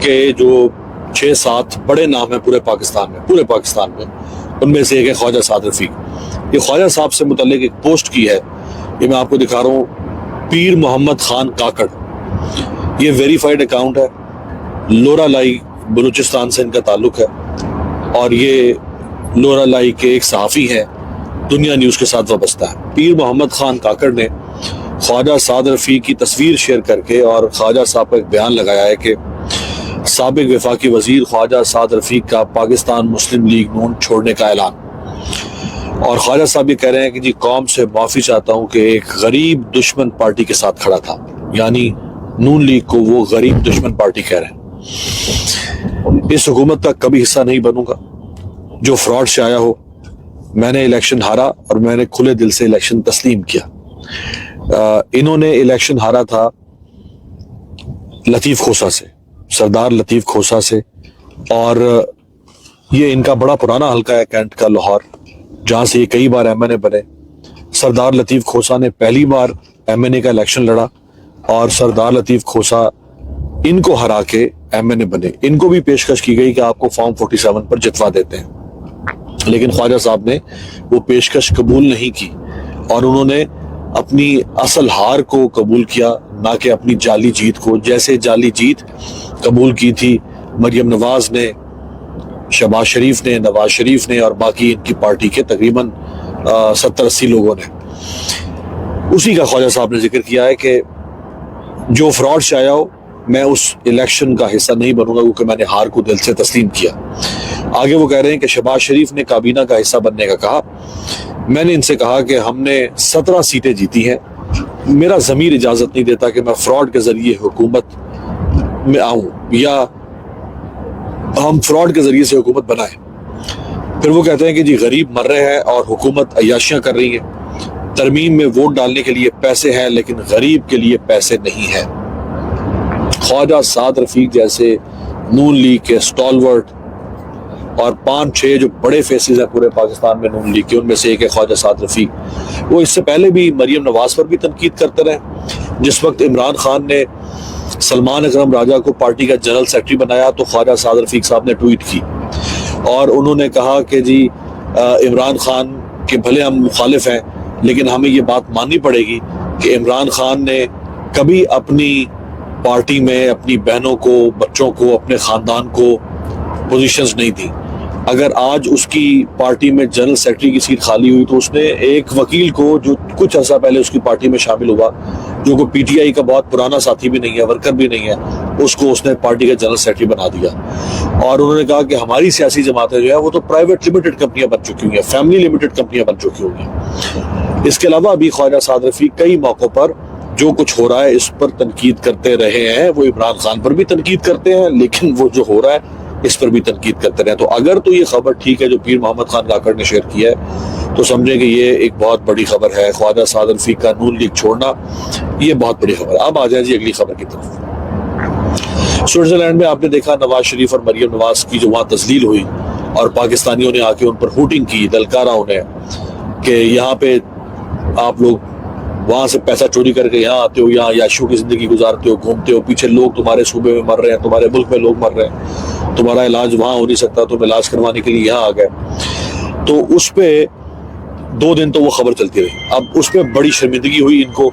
کے جو 6-7 بڑے نام ہیں پورے پاکستان میں ان میں سے ایک ہے خواجہ سعد رفیق۔ یہ خواجہ صاحب سے متعلق ایک پوسٹ کی ہے، یہ میں آپ کو دکھا رہا ہوں، پیر محمد خان کاکڑ، یہ ویریفائڈ اکاؤنٹ ہے، لورا لائی بلوچستان سے ان کا تعلق ہے، اور یہ لورا لائی کے ایک صحافی ہیں، دنیا نیوز کے ساتھ وابستہ ہے۔ پیر محمد خان کاکڑ نے خواجہ سعد رفیق کی تصویر شیئر کر کے اور خواجہ صاحب کا ایک بیان لگایا ہے کہ سابق وفاقی وزیر خواجہ سعد رفیق کا پاکستان مسلم لیگ نون چھوڑنے کا اعلان، اور خواجہ صاحب یہ کہہ رہے ہیں کہ جی قوم سے معافی چاہتا ہوں کہ ایک غریب دشمن پارٹی کے ساتھ کھڑا تھا، یعنی نون لیگ کو وہ غریب دشمن پارٹی کہہ رہے ہیں۔ اس حکومت کا کبھی حصہ نہیں بنوں گا جو فراڈ سے آیا ہو۔ میں نے الیکشن ہارا اور میں نے کھلے دل سے الیکشن تسلیم کیا۔ انہوں نے الیکشن ہارا تھا لطیف کھوسہ سے، سردار لطیف کھوسہ سے، اور یہ ان کا بڑا پرانا حلقہ ہے کینٹ کا، لاہور، جہاں سے یہ کئی بار ایم این اے بنے۔ سردار لطیف کھوسہ نے پہلی بار ایم این اے کا الیکشن لڑا اور سردار لطیف کھوسہ ان کو ہرا کے ایم این اے بنے۔ ان کو بھی پیشکش کی گئی کہ آپ کو فارم 47 پر جتوا دیتے ہیں، لیکن خواجہ صاحب نے وہ پیشکش قبول نہیں کی، اور انہوں نے اپنی اصل ہار کو قبول کیا، نہ کہ اپنی جعلی جیت کو، جیسے جعلی جیت قبول کی تھی مریم نواز نے، شہباز شریف نے، نواز شریف نے، اور باقی ان کی پارٹی کے تقریباً 70-80 لوگوں نے۔ اسی کا خواجہ صاحب نے ذکر کیا ہے کہ جو فراڈ سے آیا ہو میں اس الیکشن کا حصہ نہیں بنوں گا کیونکہ میں نے ہار کو دل سے تسلیم کیا۔ آگے وہ کہہ رہے ہیں کہ شہباز شریف نے کابینہ کا حصہ بننے کا کہا، میں نے ان سے کہا کہ ہم نے 17 سیٹیں جیتی ہیں، میرا ضمیر اجازت نہیں دیتا کہ میں فراڈ کے ذریعے حکومت میں آؤں یا ہم فراڈ کے ذریعے سے حکومت بنائیں۔ پھر وہ کہتے ہیں کہ جی غریب مر رہے ہیں اور حکومت عیاشیاں کر رہی ہے، ترمیم میں ووٹ ڈالنے کے لیے پیسے ہیں لیکن غریب کے لیے پیسے نہیں ہیں۔ خواجہ سعد رفیق جیسے نون لیگ کے سٹالورٹ اور 5-6 جو بڑے فیسز ہیں پورے پاکستان میں نون لیگ کے، ان میں سے ایک ہے خواجہ سعد رفیق۔ وہ اس سے پہلے بھی مریم نواز پر بھی تنقید کرتے رہے۔ جس وقت عمران خان نے سلمان اکرم راجہ کو پارٹی کا جنرل سیکرٹری بنایا تو خواجہ سعد رفیق صاحب نے ٹویٹ کی اور انہوں نے کہا کہ جی عمران خان کے بھلے ہم مخالف ہیں لیکن ہمیں یہ بات ماننی پڑے گی کہ عمران خان نے کبھی اپنی پارٹی میں اپنی بہنوں کو، بچوں کو، اپنے خاندان کو پوزیشنز نہیں دی۔ اگر آج اس کی پارٹی میں جنرل سیکرٹری کی سیٹ خالی ہوئی تو اس نے ایک وکیل کو جو کچھ عرصہ پہلے اس کی پارٹی میں شامل ہوا، جو کہ پی ٹی آئی کا بہت پرانا ساتھی بھی نہیں ہے، ورکر بھی نہیں ہے، اس نے پارٹی کا جنرل سیکرٹری بنا دیا۔ اور انہوں نے کہا کہ ہماری سیاسی جماعتیں جو ہے وہ تو پرائیویٹ لمیٹڈ کمپنیاں بن چکی ہوئی ہیں، فیملی لمیٹڈ کمپنیاں بن چکی ہوئی ہیں۔ اس کے علاوہ ابھی خواجہ سعد رفیق کئی موقعوں پر جو کچھ ہو رہا ہے اس پر تنقید کرتے رہے ہیں۔ وہ عمران خان پر بھی تنقید کرتے ہیں لیکن وہ جو ہو رہا ہے اس پر بھی تنقید کرتے رہے۔ تو اگر تو یہ خبر ٹھیک ہے جو پیر محمد خان کاکڑ نے شیئر کیا ہے تو سمجھیں کہ یہ ایک بہت بڑی خبر ہے۔ خواجہ سعد رفیق کا نون لیگ چھوڑنا یہ بہت بڑی خبر ہے۔ اب آ جائیں جی اگلی خبر کی طرف۔ سوئٹزرلینڈ میں آپ نے دیکھا نواز شریف اور مریم نواز کی جو وہاں تذلیل ہوئی اور پاکستانیوں نے آ کے ان پر ہوٹنگ کی، دلکارا انہیں کہ یہاں پہ آپ لوگ وہاں سے پیسہ چوری کر کے یہاں آتے ہو، یہاں یاشو کی زندگی گزارتے ہو، گھومتے ہو، پیچھے لوگ تمہارے صوبے میں مر رہے ہیں، تمہارے ملک میں لوگ مر رہے ہیں، تمہارا علاج وہاں ہو نہیں سکتا، تم علاج کروانے کے لیے یہاں آ گئے۔ تو اس پہ 2 دن تو وہ خبر چلتی رہی۔ اب اس پہ بڑی شرمندگی ہوئی ان کو،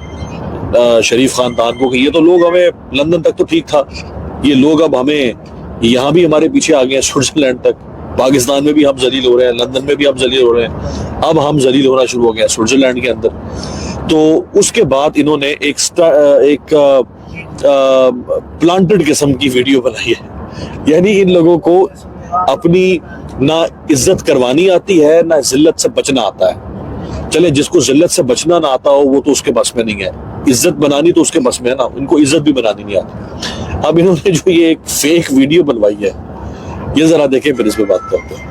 شریف خاندان کو، کہ یہ تو لوگ ہمیں لندن تک تو ٹھیک تھا، یہ لوگ اب ہمیں یہاں بھی ہمارے پیچھے آ گئے ہیں سوئٹزرلینڈ تک، پاکستان میں بھی ہم ذلیل ہو رہے ہیں، لندن میں بھی ہم ذلیل ہو رہے ہیں، اب ہم ذلیل ہونا شروع ہو گئے ہیں سوئٹزرلینڈ کے اندر۔ تو اس کے بعد انہوں نے ایک پلانٹڈ قسم کی ویڈیو بنائی ہے، یعنی ان لوگوں کو اپنی نہ عزت کروانی آتی ہے نہ ذلت سے بچنا آتا ہے۔ چلے جس کو ذلت سے بچنا نہ آتا ہو وہ تو اس کے بس میں نہیں ہے، عزت بنانی تو اس کے بس میں ہے نا، ان کو عزت بھی بنانی نہیں آتی۔ اب انہوں نے جو یہ ایک فیک ویڈیو بنوائی ہے یہ ذرا دیکھیں پھر اس پہ بات کرتے ہیں۔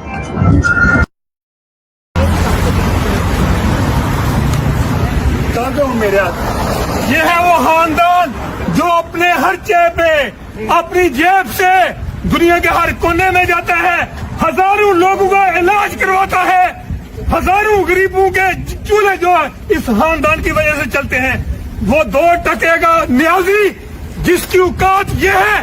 یہ ہے وہ خاندان جو اپنے ہر پہ اپنی جیب سے دنیا کے ہر کونے میں جاتا ہے، ہزاروں لوگوں کا علاج کرواتا ہے، ہزاروں غریبوں کے چولہے جو اس خاندان کی وجہ سے چلتے ہیں۔ وہ 2 ٹکے کا نیازی جس کی اوقات یہ ہے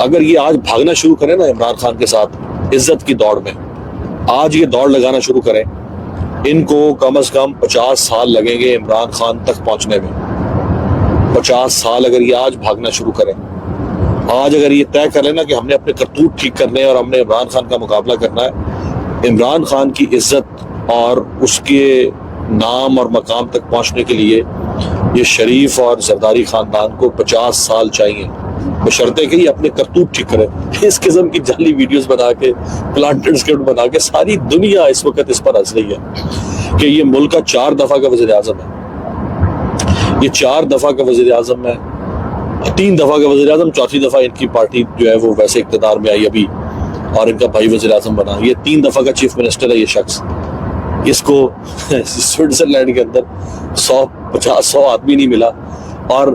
اگر یہ آج بھاگنا شروع کریں نا عمران خان کے ساتھ عزت کی دوڑ میں، آج یہ دوڑ لگانا شروع کریں، ان کو کم از کم 50 سال لگیں گے عمران خان تک پہنچنے میں. 50 سال اگر یہ آج بھاگنا شروع کریں، آج اگر یہ طے کر لینا کہ ہم نے اپنے کرتوت ٹھیک کرنے اور ہم نے عمران خان کا مقابلہ کرنا ہے، عمران خان کی عزت اور اس کے نام اور مقام تک پہنچنے کے لیے یہ شریف اور زرداری خاندان کو 50 سال چاہیے، بشرطے کہ یہ اپنے کرتوت ٹھیک کرے. اس قسم کی جعلی ویڈیوز بنا کے، پلانٹڈ اسکرپٹ بنا کے ساری دنیا اس وقت اس پر ہنس رہی ہے کہ یہ ملک کا 4 دفعہ کا وزیر اعظم ہے، یہ 4 دفعہ کا وزیر اعظم ہے، 3 دفعہ کا وزیر اعظم، 4تھی دفعہ ان کی پارٹی جو ہے وہ ویسے اقتدار میں آئی ابھی اور ان کا بھائی وزیر اعظم بنا. یہ 3 دفعہ کا چیف منسٹر ہے یہ شخص. اس کو سوئٹزرلینڈ کے اندر 100 آدمی نہیں ملا اور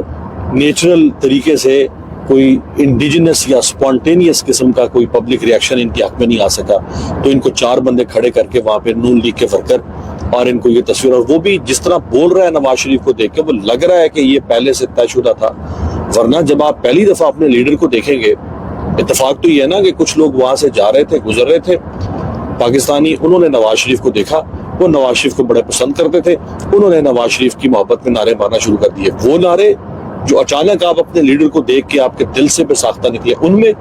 نیچرل طریقے سے کوئی انڈیجنس یا سپونٹینیس قسم کا کوئی پبلک ریاکشن ان کے حق میں نہیں آ سکا. تو ان کو 4 بندے کھڑے کر کے وہاں پہ نون لیگ کے ورکر، اور ان کو یہ تصویر، اور وہ بھی جس طرح بول رہا ہے نواز شریف کو دیکھ کے وہ لگ رہا ہے کہ یہ پہلے سے طے شدہ تھا. ورنہ جب آپ پہلی دفعہ اپنے لیڈر کو دیکھیں گے، اتفاق تو یہ ہے نا کہ کچھ لوگ وہاں سے جا رہے تھے، گزر رہے تھے پاکستانی، انہوں نے نواز شریف کو دیکھا، وہ نواز شریف کو بڑے پسند کرتے تھے، انہوں نے نواز شریف کی محبت میں نعرے مارنا شروع کر دیے. وہ نعرے جو اچانک آپ اپنے لیڈر کو دیکھ کے آپ کے دل سے بے ساختہ نکلے ان میں،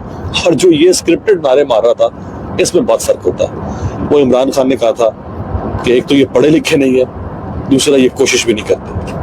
اور جو یہ اسکرپٹڈ نعرے مار رہا تھا، اس میں بہت فرق ہوتا ہے. وہ عمران خان نے کہا تھا کہ ایک تو یہ پڑھے لکھے نہیں ہے، دوسرا یہ کوشش بھی نہیں کرتے.